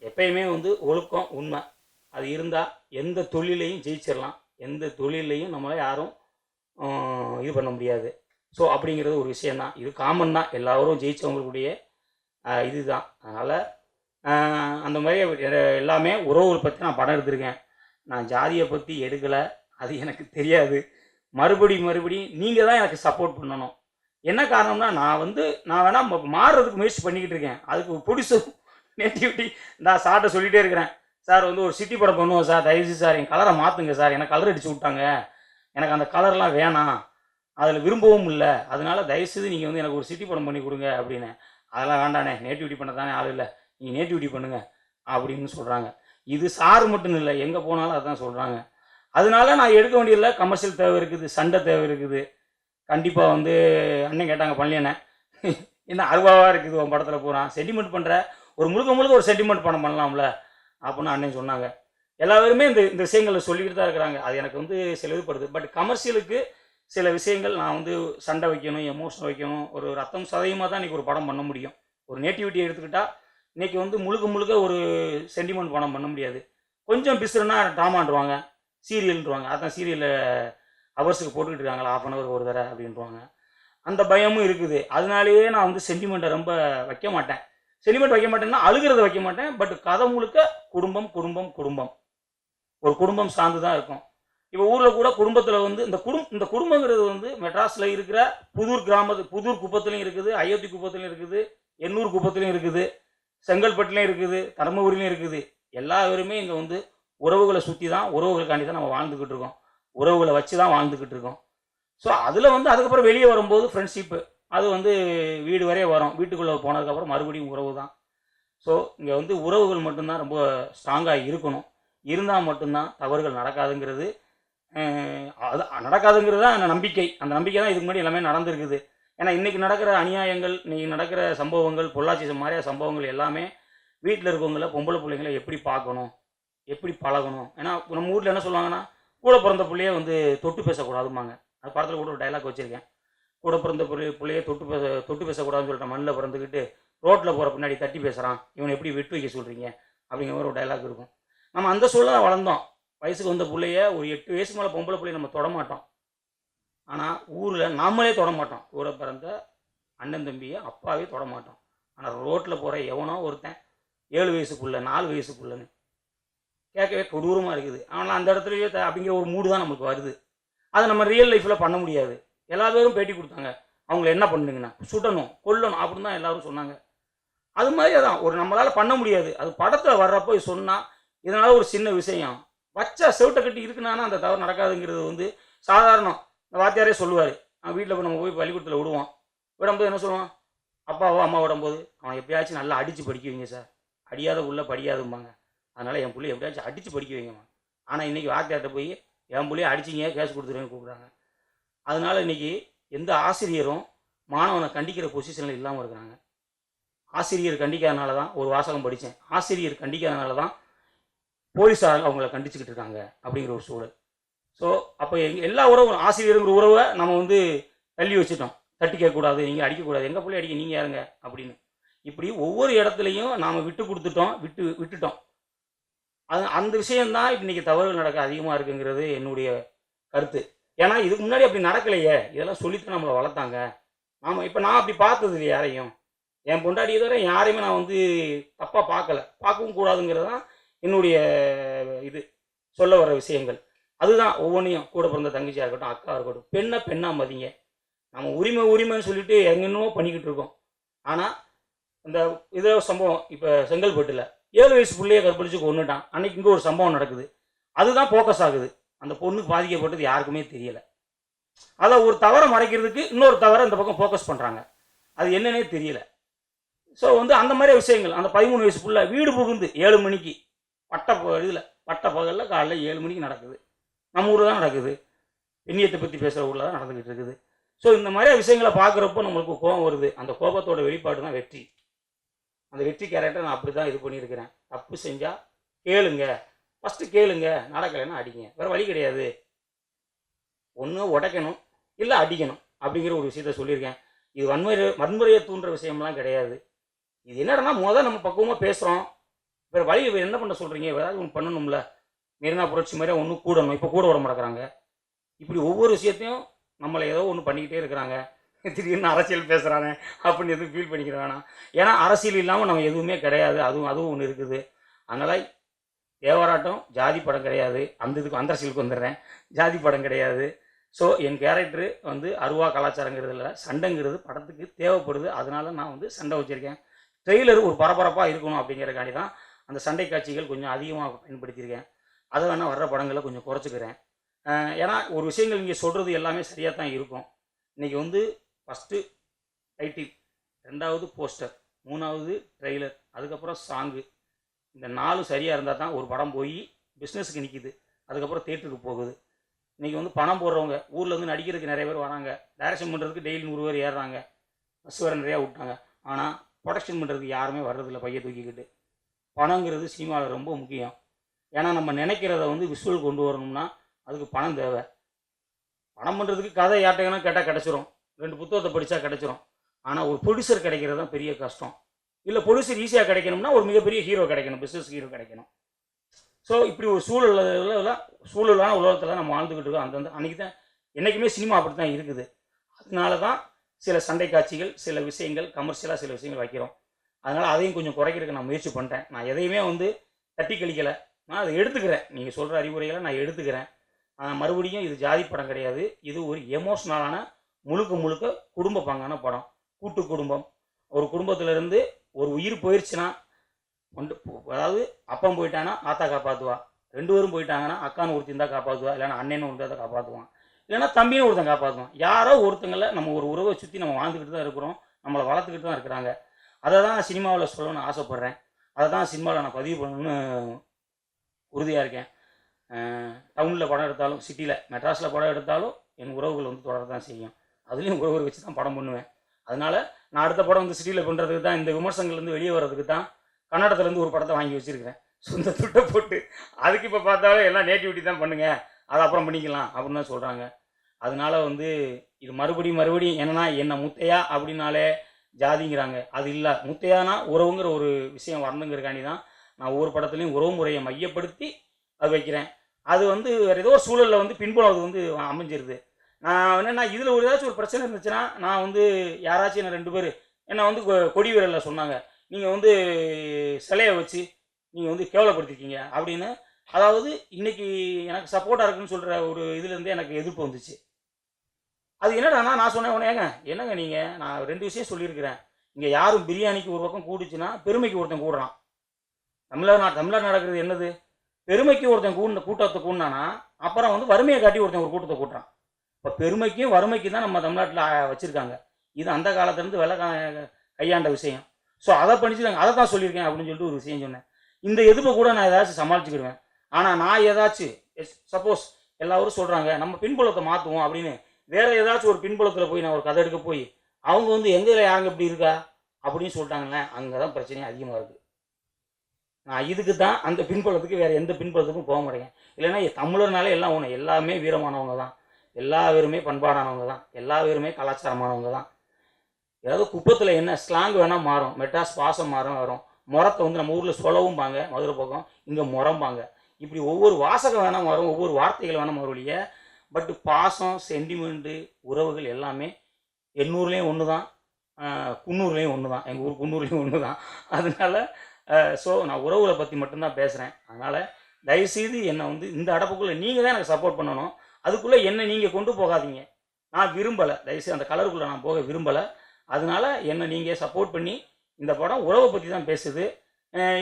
எப்பயுமே வந்து ஒழுக்கம் உண்மை அது இருந்தால் எந்த தொழிலையும் ஜெயிச்சிடலாம், எந்த தொழிலையும் நம்மளை யாரும் இது பண்ண முடியாது. ஸோ அப்படிங்கிறது ஒரு விஷயந்தான், இது காமன் தான், எல்லோரும் ஜெயித்தவங்களுடைய இதுதான். அதனால் அந்த மாதிரி எல்லாமே உறவுகளை பற்றி நான் படம் எடுத்திருக்கேன். நான் ஜாதியை பற்றி எடுக்கலை, அது எனக்கு தெரியாது. மறுபடியும் நீங்கள் தான் எனக்கு சப்போர்ட் பண்ணணும். என்ன காரணம்னா நான் வேணால் மாறுறதுக்கு முயற்சி பண்ணிக்கிட்டு இருக்கேன். அதுக்கு ப்ரொடியூசர் நேட்டிவிட்டி நான் சார்ட்ட சொல்லிகிட்டே இருக்கிறேன். சார் வந்து ஒரு சிட்டி படம் பண்ணுவோம் சார், தயவுசெய்து சார் என் கலரை மாற்றுங்க சார், எனக்கு கலர் அடித்து விட்டாங்க, எனக்கு அந்த கலர்லாம் வேணாம், அதில் விரும்பவும் இல்லை, அதனால தயவுசெய்து நீங்கள் வந்து எனக்கு ஒரு சிட்டி படம் பண்ணி கொடுங்க அப்படின்னு. அதெல்லாம் வேண்டானே, நேட்டிவிட்டி பண்ண தானே ஆள் இல்லை, நீங்கள் நேட்டிவிட்டி பண்ணுங்கள் அப்படின்னு சொல்கிறாங்க. இது சார் மட்டும் இல்லை, எங்கே போனாலும் அதுதான் சொல்கிறாங்க. அதனால நான் எடுக்க வேண்டியதில்லை, கமர்ஷியல் தேவை இருக்குது, சண்டை தேவை இருக்குது. கண்டிப்பாக வந்து அண்ணன் கேட்டாங்க, பள்ளியண்ணே என்ன அருவாவாக இருக்குது உன் படத்தில் போகிறான், சென்டிமெண்ட் பண்ணுற, ஒரு முழுக்க ஒரு சென்டிமெண்ட் படம் பண்ணலாம்ல அப்படின்னு அண்ணன் சொன்னாங்க. எல்லாருமே இந்த விஷயங்களை சொல்லிக்கிட்டு தான் இருக்கிறாங்க. அது எனக்கு வந்து சில இதுப்படுது. பட் கமர்ஷியலுக்கு சில விஷயங்கள் நான் வந்து சண்டை வைக்கணும், எமோஷன் வைக்கணும், ஒரு ரத்தம் சதயமாக தான் இன்றைக்கி ஒரு படம் பண்ண முடியும். ஒரு நேட்டிவிட்டி எடுத்துக்கிட்டால் இன்றைக்கி வந்து முழுக்க ஒரு சென்டிமெண்ட் படம் பண்ண முடியாது. கொஞ்சம் பிசுறுனா ட்ராமான்றுவாங்க, சீரியல்ன்றுவாங்க. அதான் சீரியலில் ஹவர்ஸுக்கு போட்டுக்கிட்டு இருக்காங்களா, 1/2 hour ஒரு தடவை அப்படின்வாங்க. அந்த பயமும் இருக்குது. அதனாலேயே நான் வந்து சென்டிமெண்ட்டை ரொம்ப வைக்க மாட்டேன். சென்டிமெண்ட் வைக்க மாட்டேன்னா அழுகிறத வைக்க மாட்டேன். பட் கதை முழுக்க குடும்பம் ஒரு குடும்பம் சார்ந்து தான் இருக்கும். இப்போ ஊரில் கூட குடும்பத்தில் வந்து இந்த குடும்பங்கிறது வந்து மெட்ராஸில் இருக்கிற புதூர் குப்பத்துலையும் இருக்குது, அயோத்தி குப்பத்துலையும் இருக்குது, எண்ணூர் குப்பத்துலையும் இருக்குது, செங்கல்பட்டுலையும் இருக்குது, தர்மபுரிலையும் இருக்குது. எல்லாருமே இங்கே வந்து உறவுகளை சுற்றி தான், உறவுகளுக்காண்டி தான் நம்ம வாழ்ந்துக்கிட்டு இருக்கோம், உறவுகளை வச்சு தான் வாழ்ந்துக்கிட்டு இருக்கோம். ஸோ அதில் வந்து அதுக்கப்புறம் வெளியே வரும்போது ஃப்ரெண்ட்ஷிப்பு அது வந்து வீடு வரையே வரும். வீட்டுக்குள்ளே போனதுக்கப்புறம் மறுபடியும் உறவு தான். ஸோ இங்கே வந்து உறவுகள் மட்டும்தான் ரொம்ப ஸ்ட்ராங்காக இருக்கணும். இருந்தால் மட்டும்தான் தவறுகள் நடக்காதுங்கிறது அது நடக்காதுங்கிறது தான் நம்பிக்கை. அந்த நம்பிக்கை தான் இதுக்கு முன்னாடி எல்லாமே நடந்திருக்குது. ஏன்னா இன்றைக்கி நடக்கிற அநியாயங்கள், இன்றைக்கி நடக்கிற சம்பவங்கள், பொள்ளாச்சி மாதிரியா சம்பவங்கள் எல்லாமே வீட்டில் இருக்கவங்கள பொம்பளை பிள்ளைங்களை எப்படி பார்க்கணும், எப்படி பழகணும். ஏன்னா நம்ம ஊரில் என்ன சொல்லுவாங்கன்னா, கூட பிறந்த பிள்ளையே வந்து தொட்டு பேசக்கூடாதுமாங்க. அது படத்தில் கூட ஒரு டைலாக் வச்சுருக்கேன். கூட பிறந்த பிள்ளையே தொட்டு பேசக்கூடாதுன்னு சொல்லிட்டு மண்ணில் பிறந்துக்கிட்டு ரோட்டில் போகிற பின்னாடி தட்டி பேசுகிறான், இவனை எப்படி விட்டு வைக்க சொல்கிறீங்க அப்படிங்கிற மாதிரி ஒரு டைலாக் இருக்கும். நம்ம அந்த சூழல தான் வளர்ந்தோம். வயசுக்கு வந்த பிள்ளைய ஒரு 8 வயசு மேலே பொம்பளை பிள்ளைய நம்ம தொடமாட்டோம். ஆனால் ஊரில் நாமளே தொடமாட்டோம். கூட பிறந்த அண்ணன் தம்பியை அப்பாவே தொடமாட்டோம். ஆனால் ரோட்டில் போகிற எவனோ ஒருத்தன் 7 வயசுக்குள்ள 4 வயசுக்குள்ளன்னு கேட்கவே கொடூரமாக இருக்குது. ஆனால் அந்த இடத்துலையே அப்படிங்கிற ஒரு மூடு தான் நமக்கு வருது. அதை நம்ம ரியல் லைஃப்பில் பண்ண முடியாது. எல்லா பேரும் பேட்டி கொடுத்தாங்க, அவங்கள என்ன பண்ணுங்கன்னா சுடணும், கொல்லணும் அப்படின்னு தான் எல்லோரும் சொன்னாங்க. அது மாதிரி தான் ஒரு நம்மளால் பண்ண முடியாது. அது படத்தில் வர்றப்போ சொன்னால் இதனால் ஒரு சின்ன விஷயம் வச்சா செவிட்டை கட்டி இருக்குனானா அந்த தவறு நடக்காதுங்கிறது வந்து சாதாரணம். இந்த வாத்தியாரே சொல்லுவார், வீட்டில் போய் நம்ம போய் பள்ளிக்கூடத்தில் விடுவோம், விடும்போது என்ன சொல்லுவோம், அப்பாவோ அம்மா விடும்போது அவன் எப்படியாச்சும் நல்லா அடித்து படிக்க வைங்க சார், அடியாத உள்ள படியாதும்பாங்க, அதனால் என் பிள்ளை எப்படியாச்சும் அடித்து படிக்க வைங்கம்மா. ஆனால் இன்றைக்கி வாத்தியார்கிட்ட போய் என் பிள்ளைய அடிச்சிங்க கேஸ் கொடுத்துருவேன்னு கூப்பிட்றாங்க. அதனால் இன்றைக்கி எந்த ஆசிரியரும் மாணவனை கண்டிக்கிற பொசிஷனில் இல்லாமல் இருக்கிறாங்க. ஆசிரியர் கண்டிக்காதனால தான் ஒரு வாசகம் படித்தேன், ஆசிரியர் கண்டிக்காதனால தான் போலீஸார் அவங்கள கண்டிச்சுக்கிட்டு இருக்காங்க அப்படிங்கிற ஒரு சூழல். ஸோ அப்போ எல்லா உறவும் ஆசிரியருங்கிற உறவை நம்ம வந்து தள்ளி வச்சுட்டோம். தட்டி கேட்கக்கூடாது, நீங்கள் அடிக்கக்கூடாது, எங்கள் பிள்ளை அடிக்க நீங்கள் யாருங்க அப்படின்னு. இப்படி ஒவ்வொரு இடத்துலையும் நாம் விட்டுட்டோம். அந்த விஷயந்தான் இன்றைக்கி தவறுகள் நடக்க அதிகமாக இருக்குங்கிறது என்னுடைய கருத்து. ஏன்னா இதுக்கு முன்னாடி அப்படி நடக்கலையே, இதெல்லாம் சொல்லித்தான் நம்மளை வளர்த்தாங்க. ஆமாம், இப்போ நான் அப்படி பார்த்தது இல்லை யாரையும். என் பொண்டாடி தவிர யாரையுமே நான் வந்து தப்பாக பார்க்கவும் கூடாதுங்கிறது தான் என்னுடைய இது சொல்ல வர விஷயங்கள். அதுதான் ஒவ்வொன்றையும் கூட பிறந்த தங்கச்சியாக இருக்கட்டும், அக்கா இருக்கட்டும், பெண்ணாக மதிங்க. நம்ம உரிமைன்னு சொல்லிட்டு எங்கென்னோ பண்ணிக்கிட்டு இருக்கோம். ஆனால் இந்த இதோ சம்பவம் இப்போ செங்கல்பட்டில் 7 வயசு பிள்ளையை கற்பழிச்சு கொண்டுட்டான். அன்னைக்கு இங்கே ஒரு சம்பவம் நடக்குது, அதுதான் ஃபோக்கஸ் ஆகுது. அந்த பொண்ணுக்கு பாதிக்கப்பட்டது யாருக்குமே தெரியலை. அதை ஒரு தவறை மறைக்கிறதுக்கு இன்னொரு தவறை இந்த பக்கம் ஃபோக்கஸ் பண்ணுறாங்க, அது என்னன்னே தெரியல. ஸோ வந்து அந்த மாதிரி விஷயங்கள். அந்த 13 வயசு பிள்ளை வீடு புகுந்து 7 மணிக்கு பட்ட பகலில் காலைல 7 மணிக்கு நடக்குது. நம்ம ஊரில் தான் நடக்குது, பெண்ணியத்தை பற்றி பேசுகிற ஊரில் தான் நடந்துக்கிட்டு இருக்குது. ஸோ இந்த மாதிரி விஷயங்களை பார்க்குறப்போ நம்மளுக்கு கோபம் வருது. அந்த கோபத்தோட வெளிப்பாடு தான் வெற்றி. அந்த வெற்றி கேரக்டர் நான் அப்படி தான் இது பண்ணியிருக்கிறேன். தப்பு செஞ்சால் கேளுங்க, ஃபஸ்ட்டு கேளுங்க, நடக்கலைன்னா அடிங்க, வேறு வழி கிடையாது. ஒன்று உடைக்கணும் இல்லை அடிக்கணும் அப்படிங்கிற ஒரு விஷயத்த சொல்லியிருக்கேன். இது வன்முறையை தூண்டுற விஷயம்லாம் கிடையாது. இது என்னடனா நம்ம பக்குவமாக பேசுகிறோம், வேறு வழி என்ன பண்ண சொல்கிறீங்க? ஏதாவது ஒன்று பண்ணணும்ல. மெரினா புரட்சி மாதிரியே ஒன்றும் கூடணும். இப்போ கூட விட மாட்டேங்கிறாங்க. இப்படி ஒவ்வொரு விஷயத்தையும் நம்மளை ஏதோ ஒன்று பண்ணிக்கிட்டே இருக்கிறாங்க. திடீர்னு அரசியல் பேசுகிறாங்க அப்படின்னு எதுவும் ஃபீல் பண்ணிக்கிற வேணாம். ஏன்னா அரசியல் இல்லாமல் நம்ம எதுவுமே கிடையாது. அதுவும் ஒன்று இருக்குது. அதனால் தேவராட்டம் ஜாதி படம் கிடையாது. அந்த அரசியலுக்கு வந்துடுறேன். ஜாதி படம் கிடையாது. ஸோ என் கேரக்டரு வந்து அருவா கலாச்சாரங்கிறது இல்லை, சண்டைங்கிறது படத்துக்கு தேவைப்படுது. அதனால நான் வந்து சண்டை வச்சுருக்கேன். ட்ரெய்லர் ஒரு பரபரப்பாக இருக்கணும் அப்படிங்கிறக்காண்டி தான் அந்த சண்டை காட்சிகள் கொஞ்சம் அதிகமாக பயன்படுத்தியிருக்கேன். அதை வேணால் வர்ற படங்களை கொஞ்சம் குறைச்சிக்கிறேன். ஏன்னா ஒரு விஷயங்கள் இங்கே சொல்கிறது எல்லாமே சரியாக தான் இருக்கும். இன்றைக்கி வந்து ஃபஸ்ட்டு டைட்டில், 2வது போஸ்டர், 3வது ட்ரெய்லர், அதுக்கப்புறம் சாங்கு, இந்த 4 சரியாக இருந்தால் தான் ஒரு படம் போய் பிஸ்னஸுக்கு நிற்கிது. அதுக்கப்புறம் தேட்டருக்கு போகுது. இன்றைக்கி வந்து பணம் போடுறவங்க ஊரில் வந்து நடிக்கிறதுக்கு நிறைய பேர் வராங்க. டைரக்ஷன் பண்ணுறதுக்கு டெய்லி 100 பேர் ஏறுறாங்க. பஸ் வேறு நிறையா விட்டாங்க. ஆனால் ப்ரொடக்ஷன் பண்ணுறதுக்கு யாருமே வர்றதில்லை பையை தூக்கிக்கிட்டு. பணங்கிறது சினிமாவில் ரொம்ப முக்கியம். ஏன்னா நம்ம நினைக்கிறத வந்து விஷுவல் கொண்டு வரணும்னா அதுக்கு பணம் தேவை. படம் பண்ணுறதுக்கு கதை யார்ட்டைனா கேட்டால் கிடச்சிரும். 2 புத்தகத்தை படித்தா கிடச்சிரும். ஆனால் ஒரு ப்ரொடியூசர் கிடைக்கிறது தான் பெரிய கஷ்டம். இல்லை ப்ரொடியூசர் ஈஸியாக கிடைக்கணும்னா ஒரு மிகப்பெரிய ஹீரோ கிடைக்கணும், பிஸ்னஸ் ஹீரோ கிடைக்கணும். ஸோ இப்படி ஒரு சூழலான உலகத்தில் நம்ம வாழ்ந்துக்கிட்டு இருக்கோம். அந்தந்த அன்றைக்கி தான் என்றைக்குமே சினிமா அப்படி தான் இருக்குது. அதனால தான் சில சண்டை காட்சிகள், சில விஷயங்கள், கமர்ஷியலாக சில விஷயங்கள் வைக்கிறோம். அதனால் அதையும் கொஞ்சம் குறைக்கிறதுக்கு நான் முயற்சி பண்ணுறேன். நான் எதையுமே வந்து தட்டி கழிக்கலை. நான் அதை எடுத்துக்கிறேன். நீங்கள் சொல்கிற அறிவுரைகளை நான் எடுத்துக்கிறேன். மறுபடியும் இது ஜாதி படம் கிடையாது. இது ஒரு எமோஷ்னலான முழுக்க குடும்ப பாங்கான படம். கூட்டு குடும்பம். ஒரு குடும்பத்திலேருந்து ஒரு உயிர் போயிடுச்சுன்னா அதாவது அப்பன் போயிட்டானா ஆத்தா காப்பாற்றுவா, 2 பேரும் போயிட்டாங்கன்னா அக்கான்னு ஒருத்தன் தான் காப்பாற்றுவா, இல்லைன்னா அண்ணன்னு ஒருத்தன் தான் காப்பாற்றுவான், இல்லைன்னா தம்பின்னு ஒருத்தன் காப்பாற்றுவான். யாரோ ஒருத்தங்களை நம்ம ஒரு உறவை சுற்றி நம்ம வாழ்ந்துக்கிட்டு தான் இருக்கிறோம். நம்மளை வளர்த்துக்கிட்டு தான் இருக்கிறாங்க. அதை தான் நான் சினிமாவில் சொல்லணும்னு ஆசைப்பட்றேன். அதை தான் சினிமாவில் நான் பதிவு பண்ணணும்னு உறுதியாக இருக்கேன். டவுனில் படம் எடுத்தாலும், சிட்டியில் மெட்ராஸில் படம் எடுத்தாலும் என் உறவுகள் வந்து தொடர தான் செய்யும். அதுலேயும் உறவுகள் வச்சு தான் படம் பண்ணுவேன். அதனால் நான் அடுத்த படம் வந்து சிட்டியில் பண்ணுறதுக்கு தான், இந்த விமர்சனங்கள்லேருந்து வெளியே வர்றதுக்கு தான் கன்னடத்துலேருந்து ஒரு படத்தை வாங்கி வச்சுருக்கிறேன். சொந்த துட்டை போட்டு. அதுக்கு இப்போ பார்த்தாலும் எல்லாம் நேட்டிவிட்டி தான் பண்ணுங்கள், அதை அப்புறம் பண்ணிக்கலாம் அப்படின்னு தான் சொல்கிறாங்க. அதனால வந்து இது மறுபடியும் என்னென்னா என்ன முத்தையா அப்படின்னாலே ஜாதிங்கிறாங்க. அது இல்லை, முத்தையானா உறவுங்கிற ஒரு விஷயம் வரணுங்கிறக்காண்டி தான் நான் ஒவ்வொரு படத்துலையும் உறவு முறையை மையப்படுத்தி அது வைக்கிறேன். அது வந்து வேறு ஏதோ ஒரு சூழலில் வந்து பின்புலம் அது வந்து அமைஞ்சிருது. நான் என்னென்னா இதில் ஏதாச்சும் ஒரு பிரச்சனை இருந்துச்சுன்னா நான் வந்து யாராச்சும் என்ன 2 பேர் என்னை வந்து கொடி வீரரில் சொன்னாங்க, நீங்கள் வந்து சிலையை வச்சு நீங்கள் வந்து கேவலப்படுத்திருக்கீங்க அப்படின்னு. அதாவது இன்றைக்கி எனக்கு சப்போர்ட்டாக இருக்குன்னு சொல்கிற ஒரு இதுலேருந்தே எனக்கு எதிர்ப்பு வந்துச்சு. அது என்னடானா நான் சொன்னேன், உடனே என்னங்க நீங்கள், நான் 2 விஷயம் சொல்லியிருக்கிறேன். இங்கே யாரும் பிரியாணிக்கு ஒரு பக்கம் கூடுச்சுன்னா பெருமைக்கு ஒருத்தன் கூடுறான். தமிழ்நாடு நடக்கிறது என்னது? பெருமைக்கு ஒருத்தன் கூட்டத்தை கூடினானா அப்புறம் வந்து வறுமையை காட்டி ஒருத்தன் ஒரு கூட்டத்தை கூட்டுறான். இப்போ பெருமைக்கும் வறுமைக்கு தான் நம்ம தமிழ்நாட்டில் வச்சுருக்காங்க. இது அந்த காலத்துலேருந்து வெள்ளை கையாண்ட விஷயம். ஸோ அதை பண்ணிச்சுதாங்க, அதை தான் சொல்லியிருக்கேன் அப்படின்னு சொல்லிட்டு ஒரு விஷயம் சொன்னேன். இந்த எதிர்ப்பை கூட நான் ஏதாச்சும் சமாளிச்சுக்கிடுவேன். ஆனால் நான் ஏதாச்சும் சப்போஸ் எல்லாரும் சொல்கிறாங்க நம்ம பின்புலத்தை மாற்றுவோம் அப்படின்னு வேறு ஏதாச்சும் ஒரு பின்புலத்தில் போய் நான் ஒரு கதை எடுக்க போய் அவங்க வந்து எங்கே யாருங்க இப்படி இருக்கா அப்படின்னு சொல்லிட்டாங்களே, அங்கே தான் பிரச்சனையே அதிகமாக இருக்குது. நான் இதுக்கு தான் அந்த பின்புலத்துக்கு வேறு எந்த பின்புலத்துக்கும் போக மாட்டேங்க. இல்லைன்னா தமிழர்னாலே எல்லாம் ஒன்று, எல்லாமே வீரமானவங்க தான், எல்லா பேருமே பண்பாடானவங்க தான், எல்லா பேருமே கலாச்சாரமானவங்க தான். ஏதாவது குப்பத்தில் என்ன ஸ்லாங் வேணால் மாறும், மெட்ராஸ் பாசம் வரும். முறத்தை வந்து நம்ம ஊரில் சொல்லவும்பாங்க, மதுரை பக்கம் இங்கே முறம்பாங்க. இப்படி ஒவ்வொரு வாசகம் வேணால் மாறும், ஒவ்வொரு வார்த்தைகள் வேணால் மாறுவழிய. பட்டு பாசம், சென்டிமெண்ட்டு, உறவுகள் எல்லாமே எண்ணூர்லேயும் ஒன்று தான், குன்னூர்லேயும் ஒன்று தான், எங்கள் ஊர் குன்னூர்லேயும் ஒன்று தான். அதனால் ஸோ நான் உறவுகளை பற்றி மட்டும்தான் பேசுகிறேன். அதனால் தயவுசெய்து என்னை வந்து இந்த அடப்புக்குள்ளே நீங்கள் தான் எனக்கு சப்போர்ட் பண்ணணும். அதுக்குள்ளே என்னை நீங்கள் கொண்டு போகாதீங்க. நான் விரும்பலை, தயவுசெய்து அந்த கலருக்குள்ளே நான் போக விரும்பலை. அதனால் என்னை நீங்கள் சப்போர்ட் பண்ணி, இந்த படம் உறவை பற்றி தான் பேசுது,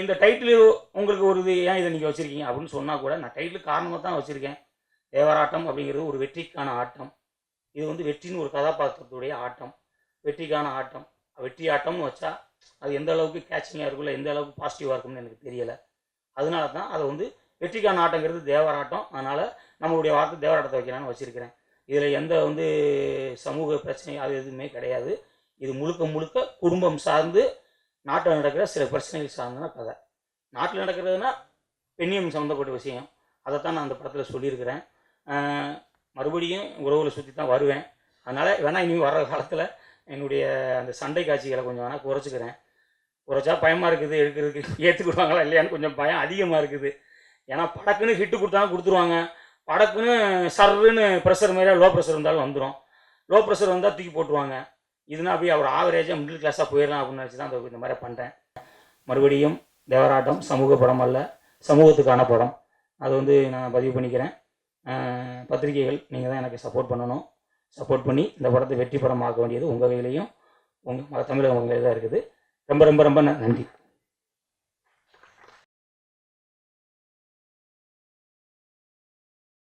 இந்த டைட்டில் உங்களுக்கு ஒரு இது ஏன் இதை நீங்கள் வச்சுருக்கீங்க அப்படின்னு சொன்னால் கூட நான் டைட்டில் காரணமாக தான் வச்சுருக்கேன். தேவராட்டம் அப்படிங்கிறது ஒரு வெற்றிக்கான ஆட்டம். இது வந்து வெற்றின்னு ஒரு கதாபாத்திரத்துடைய ஆட்டம், வெற்றிக்கான ஆட்டம். வெற்றி ஆட்டம்னு வச்சா அது எந்த அளவுக்கு கேட்சிங்காக இருக்குல்ல, எந்த அளவுக்கு பாசிட்டிவாக இருக்கும்னு எனக்கு தெரியலை. அதனால தான் அதை வந்து வெற்றிக்கான ஆட்டங்கிறது தேவராட்டம். அதனால் நம்மளுடைய வார்த்தை தேவராட்டத்தை வைக்கலான்னு வச்சுருக்கிறேன். இதில் எந்த வந்து சமூக பிரச்சனை அது எதுவுமே கிடையாது. இது முழுக்க குடும்பம் சார்ந்து நாட்டில் நடக்கிற சில பிரச்சனைகள் சார்ந்தான கதை. நாட்டில் நடக்கிறதுனா பெண்ணியம் சம்மந்தப்பட்ட விஷயம். அதைத்தான் நான் அந்த படத்தில் சொல்லியிருக்கிறேன். மறுபடியும் உறவுகளை சுற்றி தான் வருவேன். அதனால் வேணால் இனி வர்ற காலத்தில் என்னுடைய அந்த சண்டை காட்சிகளை கொஞ்சம் வேணால் குறைச்சிக்கிறேன். குறைச்சா பயமாக இருக்குது எடுக்கிறதுக்கு, ஏற்றுக்கிடுவாங்களா இல்லையான்னு கொஞ்சம் பயம் அதிகமாக இருக்குது. ஏன்னா படக்குன்னு ஹிட்டு கொடுத்தாலும் கொடுத்துருவாங்க, படக்குன்னு சர்ன்னு ப்ரெஷர் மாரி லோ ப்ரெஷர் இருந்தாலும் வந்துடும். லோ ப்ரெஷர் வந்தால் தூக்கி போட்டுருவாங்க. இதுனா அப்படியே அவர் ஆவரேஜாக மிடில் கிளாஸாக போயிடலாம் அப்படின்னு நினச்சி தான் இந்த மாதிரி பண்ணுறேன். மறுபடியும் தேவராட்டம் சமூக படம் அல்ல, சமூகத்துக்கான படம். அது வந்து நான் பதிவு பண்ணிக்கிறேன். பத்திரிகைகள் நீங்கள் தான் எனக்கு சப்போர்ட் பண்ணணும். சப்போர்ட் பண்ணி இந்த படத்தை வெற்றி படமாக்க வேண்டியது உங்கள் கையிலையும், தமிழக உங்கள் கையில் தான் இருக்குது. ரொம்ப ரொம்ப ரொம்ப நன்றி.